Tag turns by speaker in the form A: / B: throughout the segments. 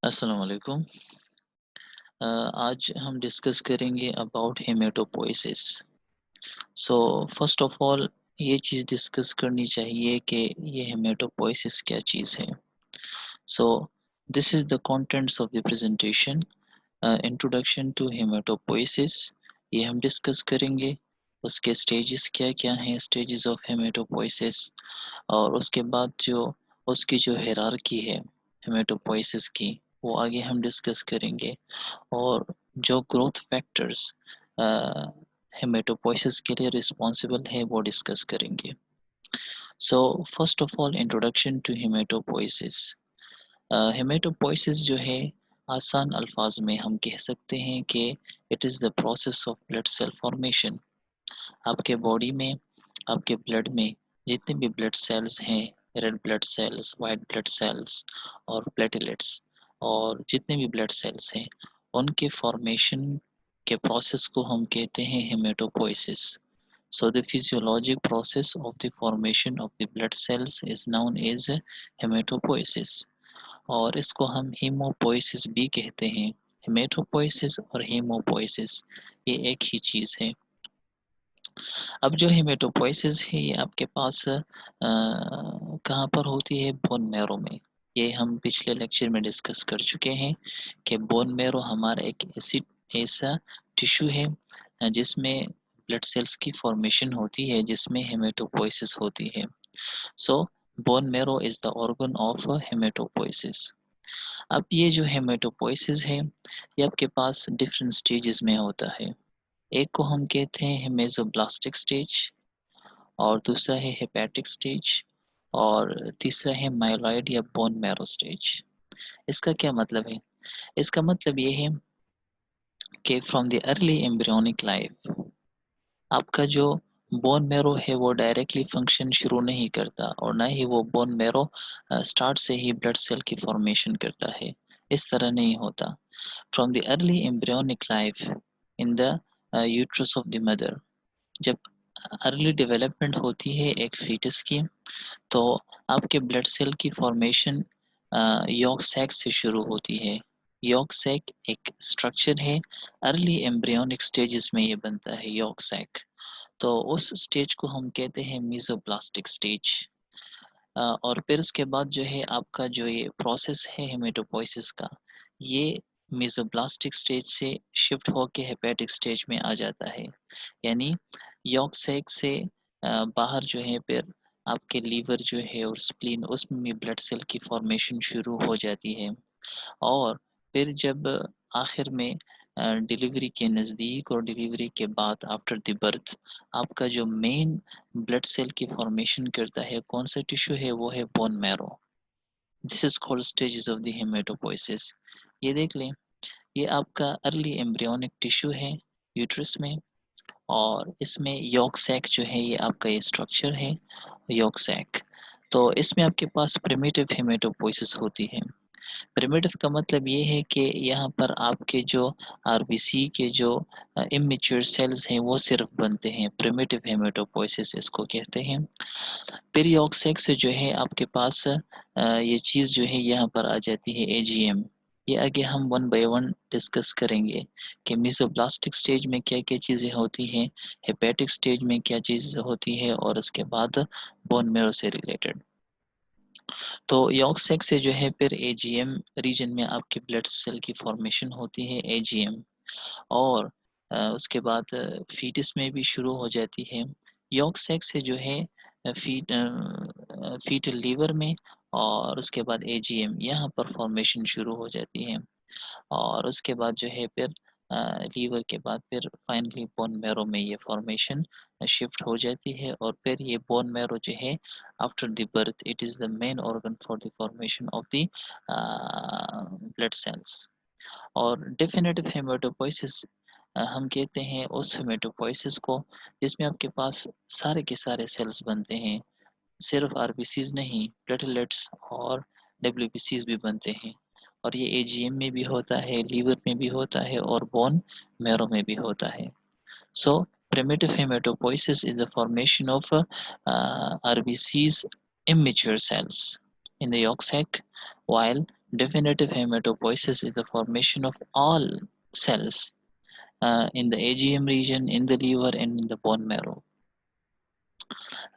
A: अस्सलाम वालेकुम। आज हम डिस्कस करेंगे about haematopoiesis. So first of all ये चीज़ डिस्कस करनी चाहिए कि ये हेमेटोपोइसिस क्या चीज़ है। So this is the contents of the presentation. Introduction to haematopoiesis ये हम डिस्कस करेंगे। उसके स्टेजेस क्या-क्या हैं, स्टेजेस ऑफ हेमेटोपोइसिस, और उसके बाद जो उसकी जो हायरार्की है हेमेटोपोइसिस की, वो आगे हम डिस्कस करेंगे। और जो ग्रोथ फैक्टर्स हेमेटोपोइसिस के लिए रिस्पॉन्सिबल है वो डिस्कस करेंगे। So first of all introduction to haematopoiesis. Haematopoiesis जो है, आसान अल्फाज में हम कह सकते हैं कि it is the process of blood cell formation. आपके बॉडी में, आपके ब्लड में जितने भी ब्लड सेल्स हैं, red blood cells, white blood cells और प्लेटलेट्स, और जितने भी ब्लड सेल्स हैं, उनके फॉर्मेशन के प्रोसेस को हम कहते हैं haematopoiesis. So the physiologic process of the formation of the blood cells is known as haematopoiesis, और इसको हम हीमोपोइसिस भी कहते हैं। हेमेटोपोइसिस और हीमोपोइसिस ये एक ही चीज़ है। अब जो हेमेटोपोइसिस है ये आपके पास कहाँ पर होती है? बोन मैरो में। ये हम पिछले लेक्चर में डिस्कस कर चुके हैं कि बोन मैरो हमारा एक ऐसा टिश्यू है जिसमें ब्लड सेल्स की फॉर्मेशन होती है, जिसमें हेमेटोपोइसिस होती है। So bone marrow is the organ of haematopoiesis. अब ये जो हेमेटोपोइसिस है, ये आपके पास डिफरेंट स्टेजेस में होता है। एक को हम कहते हैं मेसोब्लास्टिक स्टेज, और दूसरा है हेपेटिक स्टेज, और तीसरा है माइलॉइड या बोन मैरो स्टेज। इसका क्या मतलब है? इसका मतलब ये है कि from the early embryonic life आपका जो बोन मैरो है वो डायरेक्टली फंक्शन शुरू नहीं करता, और ना ही वो बोन मैरो स्टार्ट से ही ब्लड सेल की फॉर्मेशन करता है। इस तरह नहीं होता। From the early embryonic life in the uterus of the mother, जब अर्ली डेवलपमेंट होती है एक फीटस की, तो आपके ब्लड सेल की फॉर्मेशन यॉर्क सैक से शुरू होती है। यॉर्क सैक एक स्ट्रक्चर है, अर्ली एम्ब्रियोनिक स्टेजेस में ये बनता है यॉर्क सैक। तो उस स्टेज को हम कहते हैं मीज़ोब्लास्टिक स्टेज। और फिर उसके बाद जो है आपका जो ये प्रोसेस है हेमेटोपोइसिस का, ये मीज़ोब्लास्टिक स्टेज से शिफ्ट होके हेपेटिक स्टेज में आ जाता है। यानी यॉर्क सैक से बाहर जो है फिर आपके लीवर जो है और स्प्लीन, उसमें भी ब्लड सेल की फॉर्मेशन शुरू हो जाती है। और फिर जब आखिर में डिलीवरी के नज़दीक और डिलीवरी के बाद आफ्टर द बर्थ, आपका जो मेन ब्लड सेल की फॉर्मेशन करता है कौन सा टिश्यू है? वो है bone marrow. This is called stages of the haematopoiesis. ये देख लें, ये आपका अर्ली एम्ब्रियोनिक टिश्यू है यूट्रस में, और इसमें यॉर्क सैक जो है ये आपका ये स्ट्रक्चर है, यॉर्क सैक। तो इसमें आपके पास प्रिमिटिव हेमेटोपोइसिस होती है। प्रिमिटिव का मतलब ये है कि यहाँ पर आपके जो आरबीसी के जो इमैच्योर सेल्स हैं वो सिर्फ बनते हैं। प्रिमिटिव हेमेटोपोइसिस इसको कहते हैं। पेरिऑक्सिक से जो है आपके पास ये चीज़ जो है यहाँ पर आ जाती है एजीएम। ये आगे हम वन बाय वन डिस्कस करेंगे कि मेसोब्लास्टिक स्टेज में क्या-क्या चीज़ें होती हैं, हेपेटिक स्टेज में क्या चीज़ होती है, और उसके बाद बोन मैरो से रिलेटेड। तो यॉर्क सैक से जो है फिर एजीएम रीजन में आपके ब्लड सेल की फॉर्मेशन होती है एजीएम, और उसके बाद फीटस में भी शुरू हो जाती है। यॉर्क सैक से जो है फीटल लीवर में, और उसके बाद एजीएम यहाँ पर फॉर्मेशन शुरू हो जाती है। और उसके बाद जो है फिर लीवर के बाद फिर फाइनली बोन मैरो में ये फॉर्मेशन शिफ्ट हो जाती है। और फिर ये बोन मैरो जो है after the birth it is the main organ for the formation of the blood cells. और डेफिनेटिव हेमेटोपोइसिस हम कहते हैं उस हेमेटोपोइसिस को जिसमें आपके पास सारे के सारे सेल्स बनते हैं, सिर्फ आरबीसीज नहीं, प्लेटलेट्स और डब्ल्यूबीसीज भी बनते हैं। और ये एजीएम में भी होता है, लीवर में भी होता है, और बोन मैरो में भी होता है। सो primitive hematopoiesis is the formation of RBCs immature cells in the yolk sac, while definitive hematopoiesis is the formation of all cells in the AGM region, in the liver and in the bone marrow.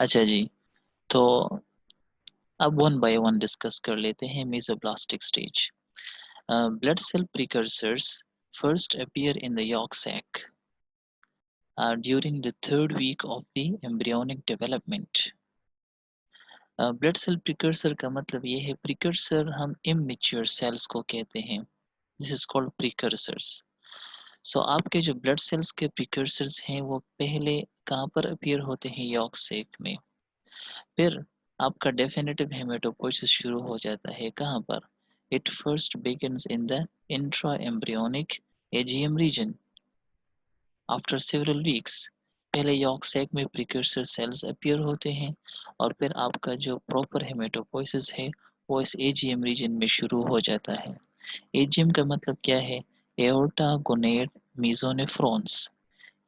A: अच्छा जी, तो अब one by one discuss कर लेते हैं मेसोब्लास्टिक stage. Blood cell precursors first appear in the yolk sac during the third week of the embryonic development. Blood cell precursor का मतलब ये है, प्रिकर्सर हम इमेच्योर सेल्स को कहते हैं. This is called precursors. So आपके जो ब्लड सेल्स के प्रिकर्सर्स हैं वो पहले कहाँ पर अपीयर होते हैं? यॉर्क सेक में. फिर आपका डेफिनेटिव हेमेटोपोइसिस शुरू हो जाता है कहाँ पर? It first begins in the intra embryonic AGM region after several weeks. पहले यॉर्क सैक में प्रिकर्सर सेल्स अपीयर होते हैं और फिर आपका जो प्रॉपर हेमेटोपोइसिस है वो इस एजीएम रीजन में शुरू हो जाता है. एजीएम का मतलब क्या है? Aorta, gonad, mesonephros.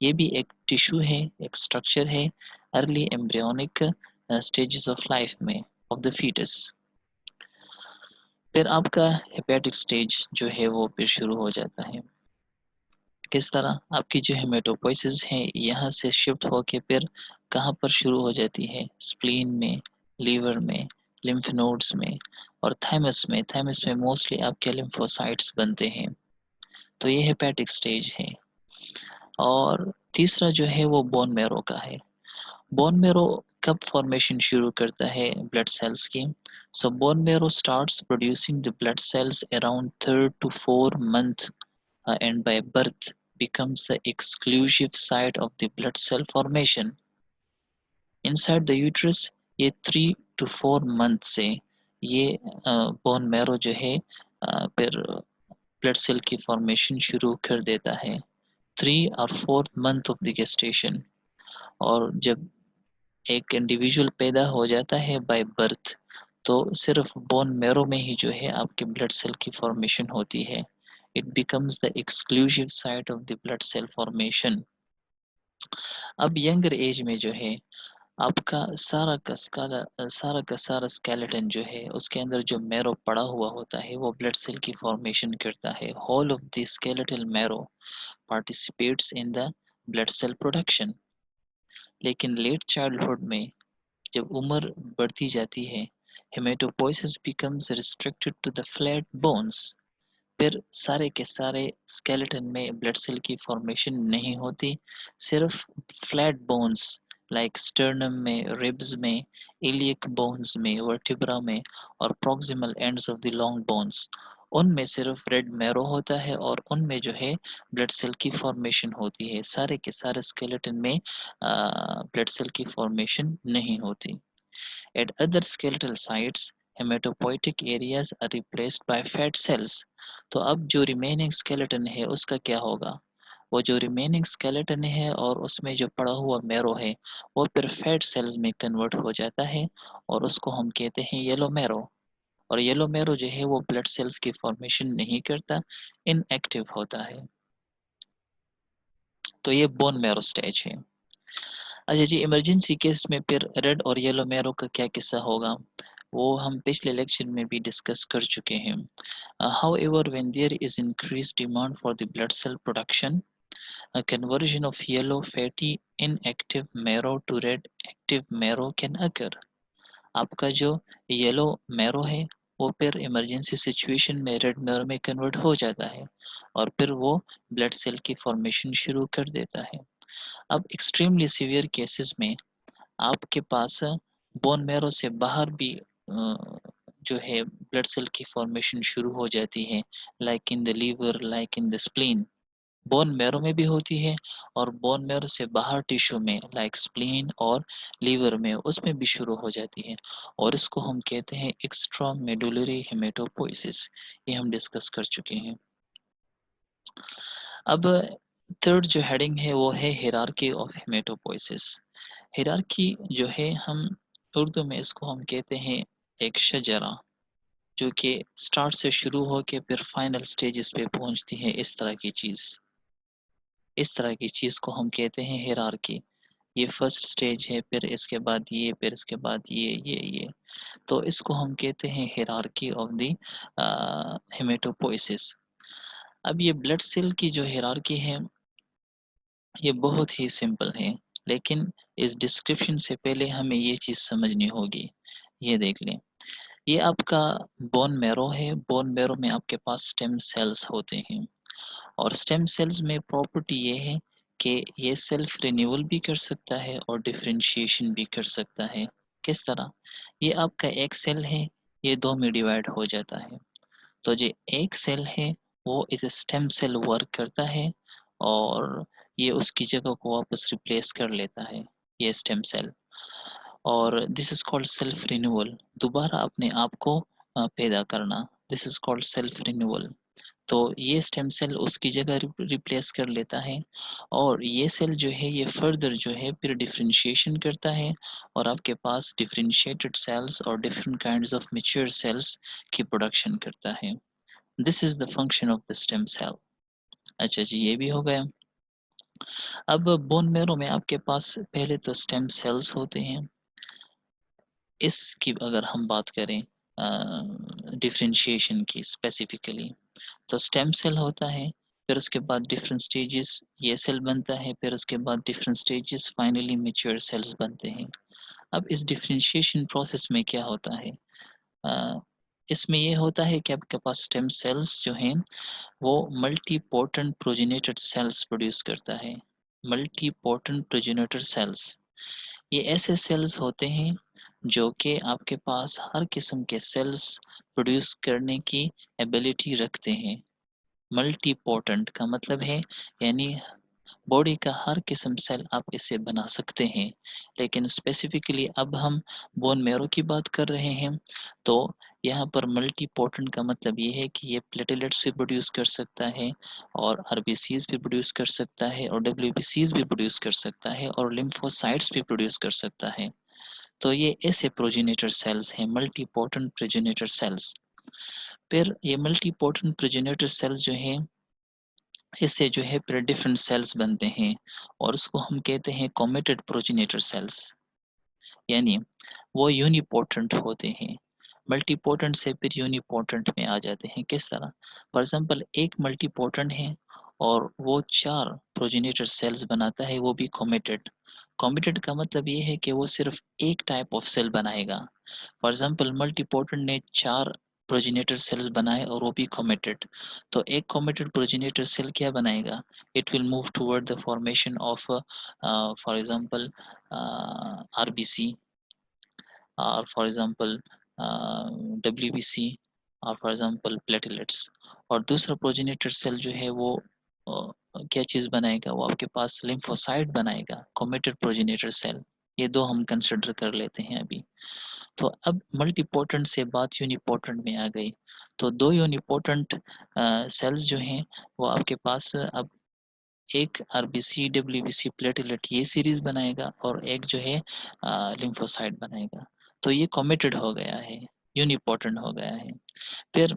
A: ये भी एक टिश्यू है, एक स्ट्रक्चर है early embryonic stages of life में ऑफ द फीटस. फिर आपका हेपेटिक स्टेज जो है वो फिर शुरू हो जाता है. किस तरह? आपकी जो हेमेटोपोइसिस है यहाँ से शिफ्ट होके फिर कहाँ पर शुरू हो जाती है? स्प्लीन में, लीवर में, लिम्फ नोड्स में और थाइमस में. थाइमस में मोस्टली आपके लिम्फोसाइट्स बनते हैं. तो ये हेपेटिक स्टेज है. और तीसरा जो है वो बोन मैरो का है. बोन मैरो कब फॉर्मेशन शुरू करता है ब्लड सेल्स की? So bone marrow starts producing the blood cells around 3 to 4 months and by birth becomes the exclusive site of the blood cell formation. Inside the uterus ये 3 to 4 months से ये bone marrow जो है फिर blood cell की formation शुरू कर देता है. 3 और 4 मंथ ऑफ द गेस्टेशन. और जब एक इंडिविजुअल पैदा हो जाता है बाय बर्थ तो सिर्फ बोन मैरो में ही जो है आपके ब्लड सेल की फॉर्मेशन होती है. It becomes the exclusive site of the blood cell formation. अब यंगर एज में जो है आपका सारा स्केलेटन जो है उसके अंदर जो मैरो पड़ा हुआ होता है वो ब्लड सेल की फॉर्मेशन करता है. Whole of the skeletal marrow participates in the blood cell production. लेकिन लेट चाइल्डहुड में जब उम्र बढ़ती जाती है haematopoiesis becomes restricted to the flat bones. फिर सारे के सारे स्केलेटन में ब्लड सेल की फॉर्मेशन नहीं होती. सिर्फ फ्लैट बोन्स लाइक स्टर्नम में, रिब्स में, इलियक बोन्स में, वर्टिब्रा में और proximal ends of the long bones उनमें सिर्फ रेड मैरो होता है और उनमें जो है ब्लड सेल की फॉर्मेशन होती है. सारे के सारे स्केलेटन में ब्लड सेल की फॉर्मेशन नहीं होती. At other skeletal sites, hematopoietic areas are replaced by fat cells. तो अब जो रिमेनिंग स्केलेटन है उसका क्या होगा? वो जो रिमेनिंग स्केलेटन है और उसमें जो पड़ा हुआ मैरो है वो फिर फैट सेल्स में कन्वर्ट हो जाता है और उसको हम कहते हैं येलो मैरो. और येलो मैरो जो है वो ब्लड सेल्स की फॉर्मेशन नहीं करता, इनएक्टिव होता है. तो ये बोन मैरो स्टेज है. अच्छा जी, इमरजेंसी केस में फिर रेड और येलो मैरो का क्या किस्सा होगा वो हम पिछले लेक्चर में भी डिस्कस कर चुके हैं. However, when there is increased demand for the blood cell production, a conversion of yellow fatty inactive marrow to red active marrow can occur. आपका जो येलो मैरो है वो फिर इमरजेंसी सिचुएशन में रेड मैरो में कन्वर्ट हो जाता है और फिर वो ब्लड सेल की फॉर्मेशन शुरू कर देता है. अब एक्सट्रीमली सीवियर केसेस में आपके पास बोन मैरो से बाहर भी जो है ब्लड सेल की फॉर्मेशन शुरू हो जाती है, like in the liver, like in the spleen. Bone marrow में भी होती है और बोन मैरो से बाहर टिश्यू में लाइक स्प्लीन और लीवर में उसमें भी शुरू हो जाती है और इसको हम कहते हैं एक्स्ट्रा मेडुलरी हेमेटोपोइसिस. ये हम डिस्कस कर चुके हैं. अब थर्ड जो हेडिंग है वो है हिरार्की ऑफ हेमेटोपोइसिस. हिरार्की जो है हम उर्दू में इसको हम कहते हैं एक शजरा जो कि स्टार्ट से शुरू होके फिर फाइनल स्टेजेस पे पहुंचती है. इस तरह की चीज़ को हम कहते हैं हिरार्की. ये फर्स्ट स्टेज है, फिर इसके बाद ये, फिर इसके बाद ये। तो इसको हम कहते हैं हायरार्की ऑफ द हेमेटोपोइसिस। अब ये ब्लड सेल की जो हायरार्की है ये बहुत ही सिंपल है, लेकिन इस डिस्क्रिप्शन से पहले हमें ये चीज़ समझनी होगी। ये देख लें, ये आपका बोन मैरो है, बोन मैरो में आपके पास स्टेम सेल्स होते हैं और स्टेम सेल्स में प्रॉपर्टी ये है कि ये सेल्फ रिन्यूअल भी कर सकता है और डिफरेंशिएशन भी कर सकता है। किस तरह? ये आपका एक सेल है, ये 2 में डिवाइड हो जाता है। तो जो एक सेल है वो इस स्टेम सेल वर्क करता है और ये उसकी जगह को वापस रिप्लेस कर लेता है, ये स्टेम सेल। और this is called self renewal, दोबारा अपने आप को पैदा करना, this is called self renewal. तो ये स्टेम सेल उसकी जगह रिप्लेस कर लेता है और ये सेल जो है ये फर्दर जो है फिर डिफरेंशिएशन करता है और आपके पास डिफरेंशिएटेड सेल्स और different kinds of mature cells की प्रोडक्शन करता है। This is the function of the stem cell. अच्छा जी, ये भी हो गया। अब बोन मैरो में आपके पास पहले तो स्टेम सेल्स होते हैं। इसकी अगर हम बात करें डिफरेंशिएशन की स्पेसिफिकली, तो स्टेम सेल होता है, फिर उसके बाद डिफरेंट स्टेजेस ये सेल बनता है, फिर उसके बाद different stages finally mature sales बनते हैं। अब इस डिफरेंशिएशन प्रोसेस में क्या होता है? अ, इसमें ये होता है कि आपके पास स्टेम सेल्स जो हैं वो मल्टीपोटेंट प्रोजेनेटेड सेल्स प्रोड्यूस करता है। मल्टीपोटेंट प्रोजेनेटर सेल्स, ये ऐसे सेल्स होते हैं जो कि आपके पास हर किस्म के सेल्स प्रोड्यूस करने की एबिलिटी रखते हैं। मल्टीपोटेंट का मतलब है यानी बॉडी का हर किस्म सेल आप इसे बना सकते हैं, लेकिन स्पेसिफिकली अब हम बोन मैरो की बात कर रहे हैं, तो यहाँ पर मल्टीपोटेंट का मतलब ये है कि ये प्लेटलेट्स भी प्रोड्यूस कर सकता है और आरबीसीज भी प्रोड्यूस कर सकता है और डब्ल्यूबीसीज भी प्रोड्यूस कर सकता है और लिम्फोसाइट्स भी प्रोड्यूस कर सकता है। तो ये ऐसे प्रोजेनेटर सेल्स हैं, मल्टीपोटेंट प्रोजेनेटर सेल्स। फिर ये मल्टीपोटेंट प्रोजेनेटर सेल्स जो हैं इससे जो है फिर डिफरेंट सेल्स बनते हैं और उसको हम कहते हैं कॉमेटेड प्रोजेनेटर सेल्स, यानी वो यूनिपोटेंट होते हैं। मल्टीपोटेंट से फिर यूनिपोटेंट में आ जाते हैं। किस तरह? फॉर एग्जांपल एक मल्टीपोटेंट है और वो 4 प्रोजेनेटर सेल्स बनाता है, वो भी कॉमेटेड। कॉमेटेड का मतलब ये है कि वो सिर्फ एक टाइप ऑफ सेल बनाएगा। फॉर एग्जांपल मल्टीपोटेंट ने 4 प्रोजेनेटर सेल्स बनाए और वो भी कॉमेटेड। तो एक कॉमेटेड प्रोजेनेटर सेल क्या बनाएगा? It will move toward the formation of for example RBC और फॉर एग्जांपल डब्ल्यूबीसी और फॉर एग्जांपल प्लेटलेट्स। और दूसरा प्रोजेनेटर सेल जो है वो क्या चीज़ बनाएगा? वो आपके पास लिम्फोसाइट बनाएगा, कॉमेटेड प्रोजेनेटर सेल। ये 2 हम कंसिडर कर लेते हैं अभी। तो अब मल्टीपोटेंट से बात यूनिपोटेंट में आ गई। तो 2 यूनिपोटेंट सेल्स जो हैं वो आपके पास अब एक आरबीसी, डब्ल्यूबीसी, प्लेटलेट ये सीरीज़ बनाएगा और एक जो है लिम्फोसाइट बनाएगा। तो ये कमिटेड हो गया है, यूनिपोटेंट हो गया है। फिर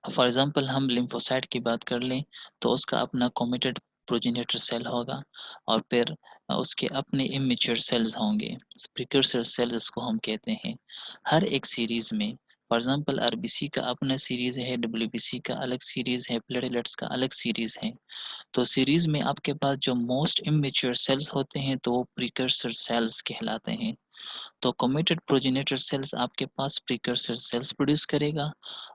A: फॉर एग्ज़ाम्पल हम लिम्फोसाइट की बात कर लें, तो उसका अपना कमिटेड प्रोजेनेटर सेल होगा और फिर उसके अपने इमैच्योर सेल्स होंगे, प्रिकर्सर सेल्स उसको हम कहते हैं। हर एक सीरीज़ में फॉर एग्ज़ाम्पल आरबीसी का अपना सीरीज़ है, डब्ल्यूबीसी का अलग सीरीज़ है, प्लेटलेट्स का अलग सीरीज़ है। तो सीरीज़ में आपके पास जो मोस्ट इमैच्योर सेल्स होते हैं तो वो प्रिकर्सर सेल्स कहलाते हैं। तो कमिटेड प्रोजेनेटर सेल्स आपके पास प्रिकर्सर सेल्स प्रोड्यूस करेगा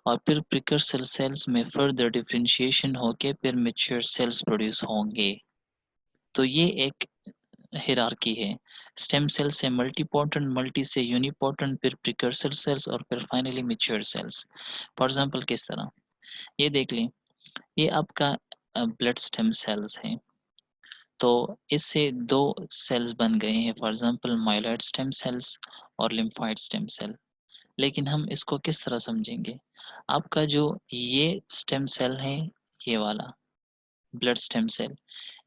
A: और फिर प्रिकर्सर सेल्स में फर्दर डिफरेंशिएशन होके फिर मैच्योर सेल्स प्रोड्यूस होंगे। तो ये एक हायरार्की है। स्टेम सेल से मल्टीपोटेंट, मल्टी से यूनिपोटेंट, फिर प्रिकर्सर सेल्स और फिर finally mature sales. For example किस तरह? ये देख लें, ये आपका ब्लड स्टेम सेल्स हैं। तो इससे 2 सेल्स बन गए हैं, for example myeloid stem cells और लिम्फोइड स्टेम सेल। लेकिन हम इसको किस तरह समझेंगे? आपका जो ये स्टेम सेल है, ये वाला ब्लड स्टेम सेल,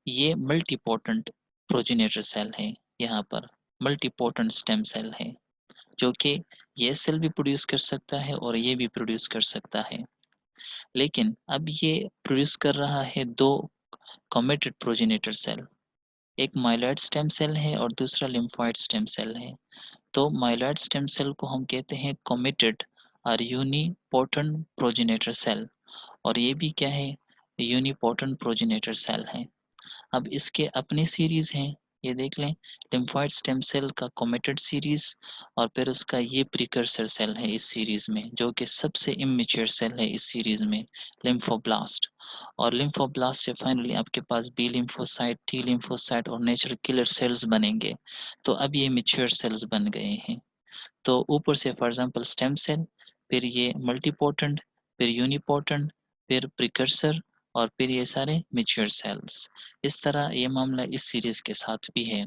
A: ये मल्टीपोटेंट प्रोजेनेटर सेल है यहाँ पर, मल्टीपोटेंट स्टेम सेल है, जो कि ये सेल भी प्रोड्यूस कर सकता है और ये भी प्रोड्यूस कर सकता है। लेकिन अब ये प्रोड्यूस कर रहा है 2 कमिटेड प्रोजेनेटर सेल। एक माइलॉइड स्टेम सेल है और दूसरा लिम्फोइड स्टेम सेल है। तो माइलॉइड स्टेम सेल को हम कहते हैं कमिटेड और यूनिपोटेंट प्रोजेनेटर सेल, और ये भी क्या है, यूनिपोटेंट प्रोजेनेटर सेल है। अब इसके अपने सीरीज हैं, ये देख लें, लिम्फोइड स्टेम सेल का कमिटेड सीरीज, और फिर उसका ये प्रिकर्सर सेल है इस सीरीज में, जो कि सबसे इमेच्योर सेल है इस सीरीज में, लिम्फोब्लास्ट। और लिम्फोब्लास्ट से फाइनली आपके पास बी लिम्फोसाइट, टी लिम्फोसाइट और नेचुरल किलर सेल्स बनेंगे। तो अब ये मैच्योर सेल्स बन गए हैं। तो ऊपर से फॉर एग्जांपल स्टेम सेल, फिर ये मल्टीपोटेंट, फिर यूनिपोटेंट, फिर प्रिकर्सर, और फिर ये सारे मैच्योर सेल्स। इस तरह ये मामला इस सीरीज के साथ भी है।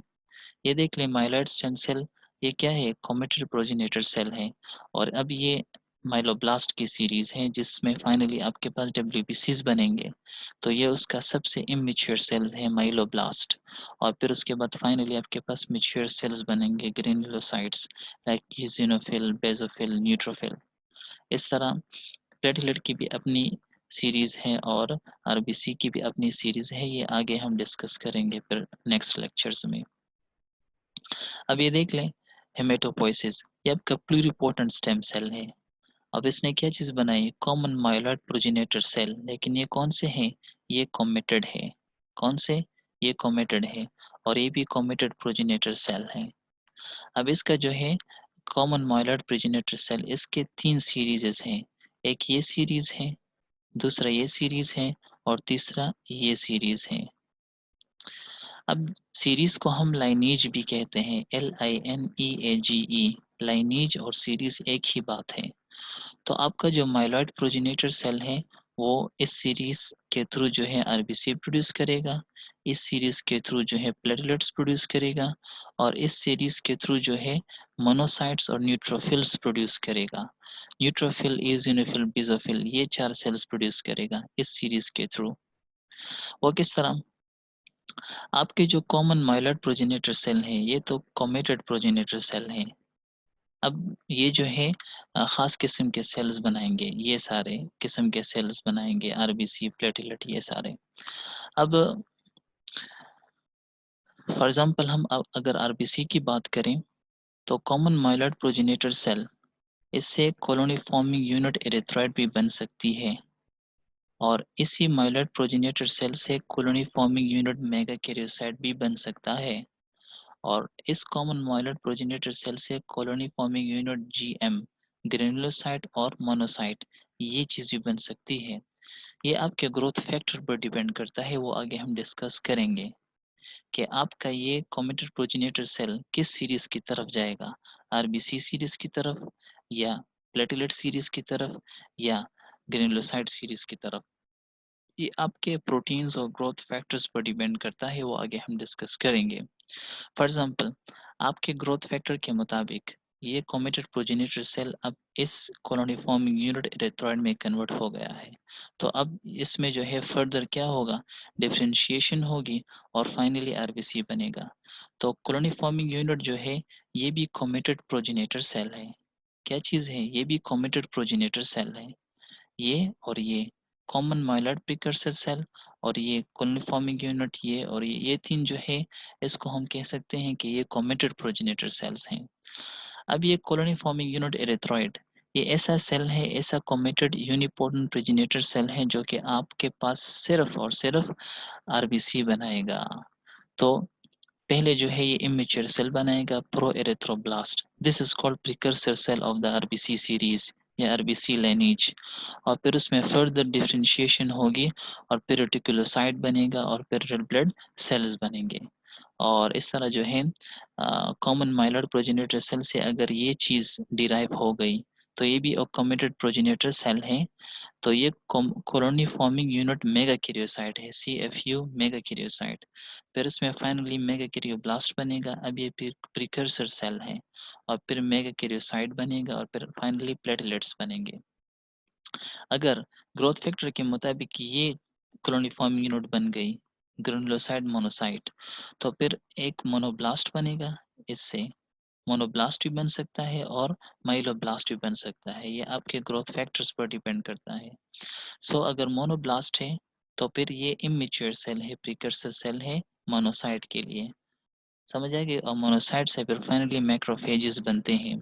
A: ये देख लें, माइलॉइड स्टेम सेल ये क्या है, कमिटेड प्रोजेनेटर सेल है, और अब ये माइलोब्लास्ट की सीरीज है जिसमें फाइनली आपके पास डब्ल्यूबीसीज बनेंगे। तो ये उसका सबसे इमेच्योर सेल्स है माइलोब्लास्ट, और फिर उसके बाद फाइनली आपके पास मैच्योर सेल्स बनेंगे granulocytes like eosinophil, basophil, neutrophil. इस तरह प्लेटलेट की भी अपनी सीरीज है और आरबीसी की भी अपनी सीरीज है, ये आगे हम डिस्कस करेंगे फिर नेक्स्ट लेक्चर्स में। अब ये देख लें, हेमेटोपोइसिस ये आपका प्लूरिपोटेंट स्टेम सेल है। अब इसने क्या चीज़ बनाई, कॉमन माइलॉइड प्रोजेनेटर सेल, लेकिन ये कौन से हैं, ये कॉमेटेड है। कौन से, ये कॉमेटेड है, और ये भी कॉमेटेड प्रोजेनेटर सेल है। अब इसका जो है कॉमन माइलॉइड प्रोजेनेटर सेल, इसके 3 सीरीज़ेस हैं। एक ये सीरीज़ है, दूसरा ये सीरीज़ है, और तीसरा ये सीरीज़ है। अब सीरीज़ को हम लाइनेज भी कहते हैं, LINEAGE, लाइनेज और सीरीज़ एक ही बात है। तो आपका जो माइलॉइड प्रोजेनेटर सेल है, वो इस सीरीज़ के थ्रू जो है आरबीसी प्रोड्यूस करेगा, इस सीरीज़ के थ्रू जो है प्लेटलेट्स प्रोड्यूस करेगा, और इस सीरीज़ के थ्रू जो है मोनोसाइट्स और न्यूट्रोफिल्स प्रोड्यूस करेगा। न्यूट्रोफिल, इओसिनोफिल, बेसोफिल, ये 4 सेल्स प्रोड्यूस करेगा इस सीरीज़ के थ्रू। वो किस तरह, आपके जो कॉमन माइलॉइड प्रोजेनेटर सेल हैं, ये तो कॉमेटेड प्रोजेनेटर सेल हैं। अब ये जो है ख़ास किस्म के सेल्स बनाएँगे, ये सारे किस्म के सेल्स बनाएँगे, आरबीसी, प्लेटलेट, ये सारे। अब फॉर एग्ज़ाम्पल हम अगर आरबीसी की बात करें, तो कॉमन माइलॉइड प्रोजेनेटर सेल, इससे कॉलोनी फॉर्मिंग यूनिट एरिथ्रॉइड भी बन सकती है, और इसी माइलॉइड प्रोजेनेटर सेल से कॉलोनी फॉर्मिंग यूनिट मेगाकैरियोसाइट भी बन सकता है, और इस कॉमन माइलॉइड प्रोजेनेटर सेल से colony forming unit GM, granulocyte और मोनोसाइट, ये चीज़ भी बन सकती है। ये आपके ग्रोथ फैक्टर पर डिपेंड करता है, वो आगे हम डिस्कस करेंगे कि आपका ये कॉमेटेड प्रोजेनेटर सेल किस सीरीज़ की तरफ जाएगा, आरबीसी सीरीज़ की तरफ, या प्लेटलेट सीरीज़ की तरफ, या ग्रेनुलोसाइट सीरीज़ की तरफ। ये आपके प्रोटीन्स और ग्रोथ फैक्टर्स पर डिपेंड करता है, वो आगे हम डिस्कस करेंगे। फॉर एग्जाम्पल, आपके ग्रोथ फैक्टर के मुताबिक ये कॉमेटेड प्रोजेनेटर सेल अब इस कॉलोनी फॉर्मिंग यूनिट एरिथ्रॉइड में कन्वर्ट हो गया है। तो अब इसमें जो है फर्दर क्या होगा, डिफरेंशिएशन होगी, और फाइनली आरबीसी बनेगा। तो कॉलोनी फॉर्मिंग यूनिट जो है, ये भी कॉमेटेड प्रोजेनेटर सेल है। क्या चीज़ है, ये भी कॉमेटेड प्रोजेनेटर सेल है। ये और ये कॉमन माइलॉइड प्रिकर्सर सेल, और ये कॉलोनी फॉर्मिंग यूनिट, ये और ये 3 जो है, इसको हम कह सकते हैं कि ये कॉमेटेड प्रोजेनेटर सेल्स हैं। अब ये कॉलोनी फॉर्मिंग यूनिट एरिथ्रॉइड, ये ऐसा सेल है, ऐसा कॉमेटेड यूनिपोटेंट प्रोजेनेटर सेल है, जो कि आपके पास सिर्फ और सिर्फ आरबीसी बनाएगा। तो पहले जो है ये इमेच्योर सेल बनाएगा, pro erythroblast, this is called precursor cell of the RBC series या आरबीसी लाइनेज, और फिर उसमें फर्दर डिफरेंशिएशन होगी, और फिर रेटिकुलोसाइट बनेगा, और फिर रेड ब्लड सेल्स बनेंगे। और इस तरह जो है कॉमन माइलॉइड प्रोजेनेटर सेल से अगर ये चीज़ डिराइव हो गई, तो ये भी अकोमोडेटेड प्रोजेनेटर सेल है। तो ये कॉलोनी फॉर्मिंग यूनिट मेगाकैरियोसाइट है, CFU मेगाकैरियोसाइट। फिर इसमें फाइनली मेगाकैरियोब्लास्ट बनेगा, अब ये प्रिकर्सर सेल है, और फिर मेगाकैरियोसाइट बनेगा, और फिर फाइनली प्लेटलेट्स बनेंगे। अगर ग्रोथ फैक्टर के मुताबिक ये कॉलोनी फॉर्मिंग यूनिट बन गई, ग्रेनुलोसाइट, मोनोसाइट, तो फिर एक मोनोब्लास्ट बनेगा, इससे मोनोब्लास्ट भी बन सकता है और माइलोब्लास्ट भी बन सकता है, ये आपके ग्रोथ फैक्टर्स पर डिपेंड करता है। सो अगर मोनोब्लास्ट है, तो फिर ये इमेच्योर सेल है, प्रिकर्सर सेल है, मोनोसाइट के लिए। समझ आया कि मोनोसाइट से फिर फाइनली मैक्रोफेजेस बनते हैं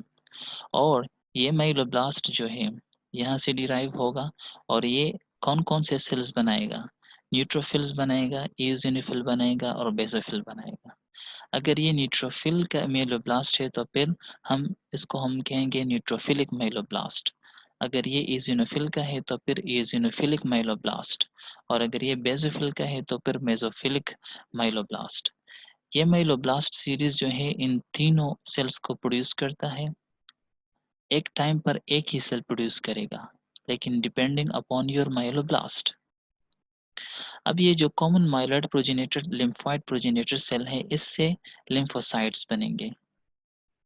A: और ये माइलोब्लास्ट जो है यहाँ से डिराइव होगा और ये कौन-कौन से सेल्स बनाएगा? न्यूट्रोफिल्स बनाएगा, इओसिनोफिल बनाएगा और बेसोफिल बनाएगा। अगर ये न्यूट्रोफिल का माइलोब्लास्ट है तो फिर हम कहेंगे न्यूट्रोफिलिक माइलोब्लास्ट। अगर ये इओसिनोफिल का है तो फिर इओसिनोफिलिक माइलोब्लास्ट और अगर ये बेसोफिल का है तो फिर मेसोफिलिक माइलोब्लास्ट। ये माइलोब्लास्ट सीरीज़ जो है इन तीनों सेल्स को प्रोड्यूस करता है। एक टाइम पर एक ही सेल प्रोड्यूस करेगा, लेकिन डिपेंडिंग अपॉन योर माइलोब्लास्ट। अब ये जो common myeloid progenitor lymphoid progenitor cell है, इससे लिम्फोसाइट्स बनेंगे।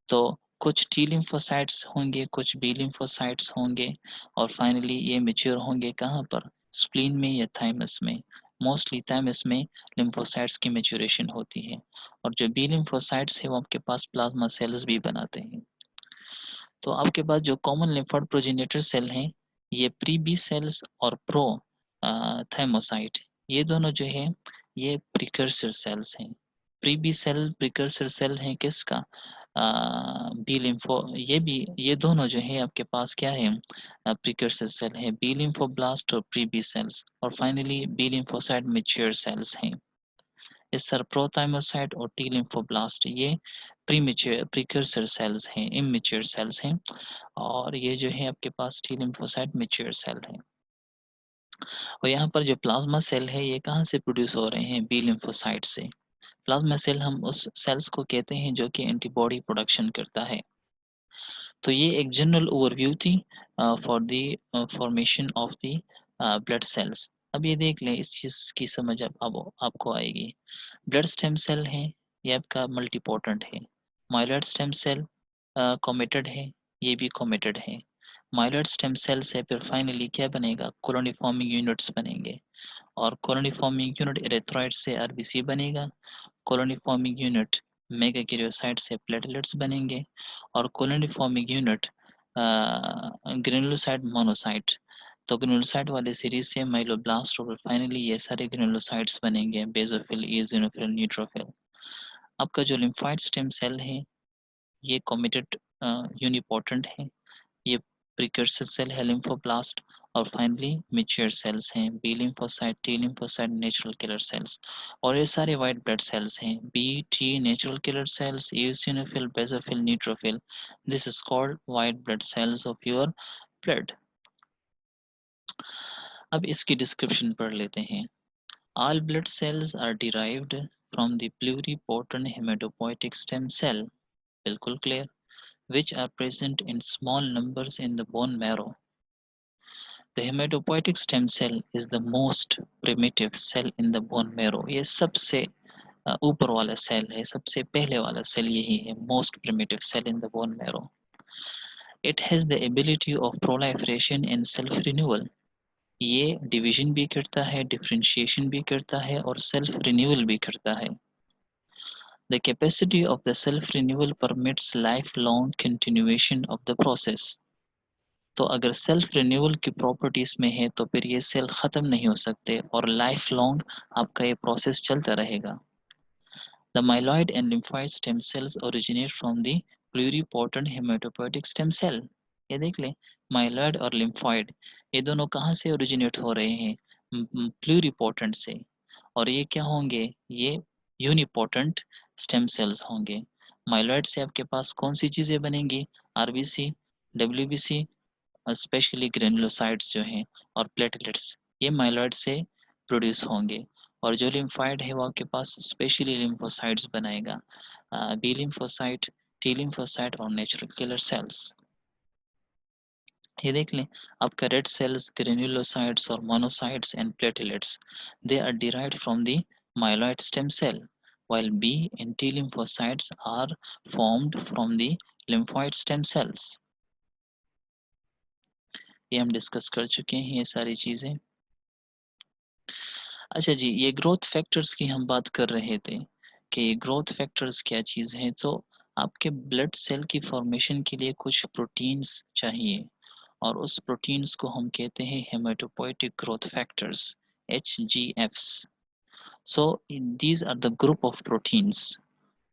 A: तो कुछ टी लिम्फोसाइट्स होंगे, कुछ बी लिम्फोसाइट्स होंगे और फाइनली ये मैच्योर होंगे कहाँ पर? स्प्लीन में या थाइमस में। मोस्टली थाइमस में लिम्फोसाइट्स की मैच्योरेशन होती है और जो बी लिम्फोसाइट्स है वो आपके पास प्लाज्मा सेल्स भी बनाते हैं। तो आपके पास जो कॉमन लिम्फोइड प्रोजेनेटर सेल हैं, ये प्री बी सेल्स और प्रो थाइमोसाइट, ये दोनों जो है ये प्रिकर्सर सेल्स हैं। Pre B cell precursor cell हैं किसका? बी लिम्फो ये दोनों जो है आपके पास क्या है? प्रिकर्सर सेल है बी लिम्फोब्लास्ट और प्री बी सेल्स और finally B lymphocyte mature cells हैं। इस सर प्रोथाइमोसाइट और टी लिम्फोब्लास्ट ये प्रीमेच्योर प्रिकर्सर सेल्स हैं, इमैच्योर सेल्स हैं और ये जो है आपके पास टी लिम्फोसाइट मैच्योर सेल है। और यहाँ पर जो प्लाज्मा सेल है ये कहाँ से प्रोड्यूस हो रहे हैं? बी लिम्फोसाइट से। प्लाज्मा सेल हम उस सेल्स को कहते हैं जो कि एंटीबॉडी प्रोडक्शन करता है। तो ये एक जनरल ओवरव्यू थी for the formation of the blood sales. अब ये देख लें, इस चीज़ की समझ अब आपको आएगी। ब्लड स्टेम सेल है, ये आपका मल्टीपोटेंट है। माइलॉइड स्टेम सेल कोमेटेड है, ये भी कोमेटेड है। माइलॉइड स्टेम सेल से फिर फाइनली क्या बनेगा? कॉलोनी फॉर्मिंग यूनिट्स बनेंगे और कॉलोनी फॉर्मिंग यूनिट इरेथ्रॉइड से आरबीसी बनेगा। कॉलोनी फॉर्मिंग यूनिट मेगाकैरियोसाइट से प्लेटलेट्स बनेंगे और colony forming unit granulocyte monocyte. तो ग्रेनुलोसाइट वाले सीरीज से माइलोब्लास्ट और फाइनली ये सारे ग्रेनुलोसाइट्स बनेंगे बेसोफिल, इओसिनोफिल, न्यूट्रोफिल। आपका जो लिम्फोइड स्टेम सेल है ये कमिटेड यूनिपोटेंट है, ये प्रिकर्सर सेल है लिम्फोब्लास्ट और फाइनली मैच्योर सेल्स हैं B lymphocyte, T lymphocyte, natural killer cells और ये सारे वाइट ब्लड सेल्स हैं B T natural killer cells, eosinophil, basophil, neutrophil. This is called white blood cells of your blood. अब इसकी description पढ़ लेते हैं। All blood cells are derived from the pluripotent hematopoietic stem cell, बिल्कुल clear, which are present in small numbers in the bone marrow. The hematopoietic stem cell is the most primitive cell in the bone marrow. ये सबसे ऊपर वाला cell है, सबसे पहले वाला cell यही है, most primitive cell in the bone marrow. It has the ability of proliferation and self renewal. ये डिवीजन भी करता है, डिफरेंशिएशन भी करता है और सेल्फ रिन्यूअल भी करता है। The capacity of the self renewal permits lifelong continuation of the process. तो अगर सेल्फ रिन्यूअल की प्रॉपर्टीज में है तो फिर ये सेल ख़त्म नहीं हो सकते और लाइफ लॉन्ग आपका ये प्रोसेस चलता रहेगा। The myeloid and lymphoid stem cells originate from the pluripotent haematopoietic stem cell. ये देख लें, माइलॉइड और लिम्फोइड ये दोनों कहाँ से ओरिजिनेट हो रहे हैं? प्लूरिपोटेंट से। और ये क्या होंगे? ये यूनिपोटेंट स्टेम सेल्स होंगे। माइलॉइड से आपके पास कौन सी चीज़ें बनेंगी? आरबीसी, डब्ल्यूबीसी, स्पेशली ग्रेनुलोसाइट्स जो हैं और प्लेटलेट्स, ये माइलॉइड से प्रोड्यूस होंगे और जो लिम्फोइड है वो आपके पास स्पेशली लिम्फोसाइट्स बनाएगा, बी लिम्फोसाइट, टी लिम्फोसाइट और नेचुरल किलर सेल्स। ये देख लें, आपका रेड सेल्स, ग्रेनुलोसाइट्स और monocytes and platelets, they are derived from the myeloid stem cell, while B and T lymphocytes are formed from the lymphoid stem cells. ये हम discuss कर चुके हैं ये सारी चीज़ें। अच्छा जी, ये ग्रोथ फैक्टर्स की हम बात कर रहे थे कि ये ग्रोथ फैक्टर्स क्या चीज़ हैं। तो आपके ब्लड सेल की फॉर्मेशन के लिए कुछ प्रोटीन्स चाहिए और उस प्रोटीन्स को हम कहते हैं haematopoietic growth factors, HGFs। So these are the group of proteins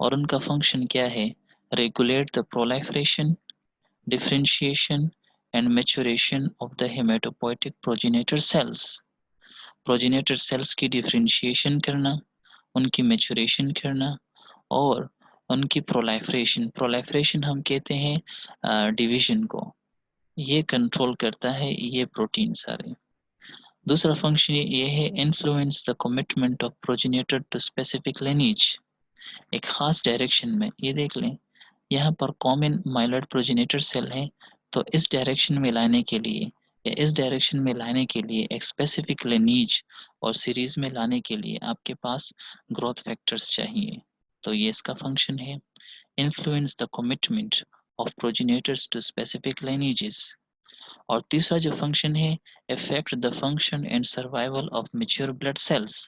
A: और उनका फंक्शन क्या है? Regulate the proliferation, differentiation and maturation of the haematopoietic progenitor cells. Progenitor cells की डिफरेंशिएशन करना, उनकी मैच्योरेशन करना और उनकी प्रोलाइफरेशन हम कहते हैं डिवीजन को, ये कंट्रोल करता है ये प्रोटीन सारे। दूसरा फंक्शन ये है influence the commitment of progenitor to specific lineage, एक खास डायरेक्शन में। ये देख लें, यहाँ पर कॉमन माइलॉइड प्रोजेनेटर सेल है, तो इस डायरेक्शन में लाने के लिए या इस डायरेक्शन में लाने के लिए एक स्पेसिफिक लिनीज और सीरीज में लाने के लिए आपके पास ग्रोथ फैक्टर्स चाहिए। तो ये इसका फंक्शन है, influence the commitment of progenitors to specific lineages। और तीसरा जो फंक्शन है, affect the function and survival of mature blood cells.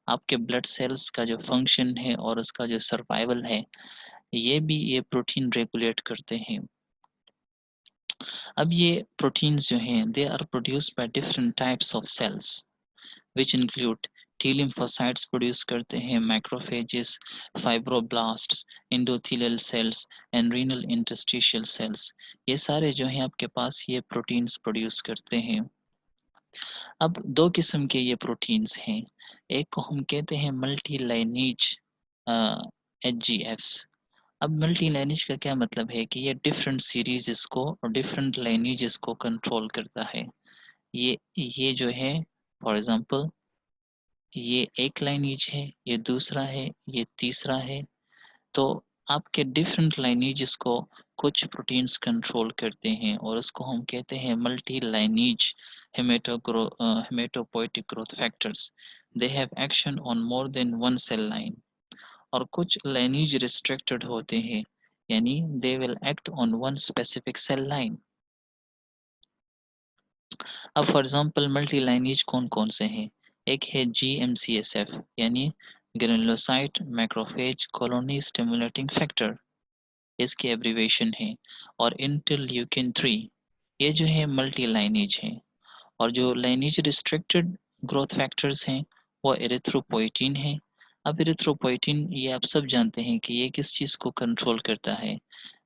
A: आपके ब्लड सेल्स का जो फंक्शन है और उसका जो सर्वाइवल है, ये भी ये प्रोटीन रेगुलेट करते हैं। अब ये प्रोटीन्स जो हैं, they are produced by different types of cells which include T lymphocytes produce करते हैं, macrophages, fibroblasts, endothelial cells and renal interstitial cells. ये सारे जो हैं आपके पास ये प्रोटीन्स प्रोड्यूस करते हैं। अब दो किस्म के ये प्रोटीन्स हैं, एक को हम कहते हैं मल्टी लाइनेज HGFs। अब मल्टी लाइनेज का क्या मतलब है कि ये डिफरेंट सीरीज़ को और डिफरेंट लाइनेजेस को कंट्रोल करता है। ये जो है, फॉर एग्जांपल ये एक लाइनेज है, ये दूसरा है, ये तीसरा है। तो आपके डिफरेंट लाइनेजेस को कुछ प्रोटीन्स कंट्रोल करते हैं और उसको हम कहते हैं multi lineage haematopoietic growth factors. They have action on more than one cell line. और कुछ लाइनेज रिस्ट्रिक्टेड होते हैं, यानी they will act on one specific cell line. अब फॉर एग्जांपल मल्टी लाइनेज कौन कौन से हैं? एक है GMCSF यानी granulocyte macrophage colony stimulating factor, इसकी एब्रीवेशन है। और इंटरल्यूकिन 3, ये जो है मल्टी लाइनेज है। और जो लाइनेज रिस्ट्रिक्टेड ग्रोथ फैक्टर्स हैं वो एरिथ्रोपोइटिन है। अब एरिथ्रोपोइटिन ये आप सब जानते हैं कि ये किस चीज़ को कंट्रोल करता है,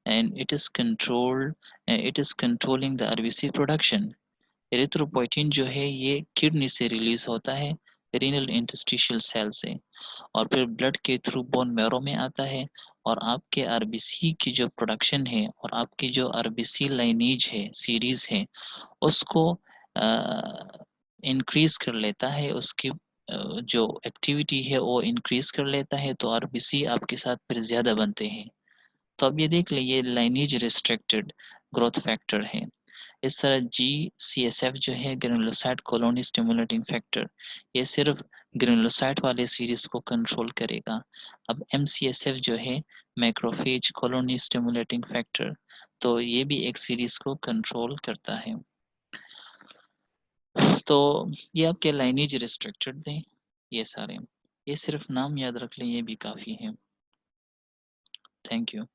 A: and it is controlling the RBC production. Erythropoietin जो है ये किडनी से रिलीज होता है, रीनल इंटरस्टिशियल सेल से, और फिर ब्लड के थ्रू बोन मैरो में आता है और आपके आरबीसी की जो प्रोडक्शन है और आपकी जो आरबीसी लाइनेज है, सीरीज है, उसको इंक्रीज कर लेता है। उसकी जो एक्टिविटी है वो इंक्रीज कर लेता है, तो आरबीसी आपके साथ फिर ज़्यादा बनते हैं। तो अब ये देख लें, ये लाइनेज रिस्ट्रिक्टेड ग्रोथ फैक्टर है। इस तरह GCSF जो है ग्रेनुलोसाइट कॉलोनी स्टिमुलेटिंग फैक्टर, ये सिर्फ ग्रेनुलोसाइट वाले सीरीज को कंट्रोल करेगा। अब MCSF जो है मैक्रोफेज कॉलोनी स्टिमुलेटिंग फैक्टर, तो ये भी एक सीरीज को कंट्रोल करता है। तो ये आपके लाइनेज रिस्ट्रिक्टेड दें, ये सारे, ये सिर्फ नाम याद रख लें, ये भी काफ़ी है। Thank you.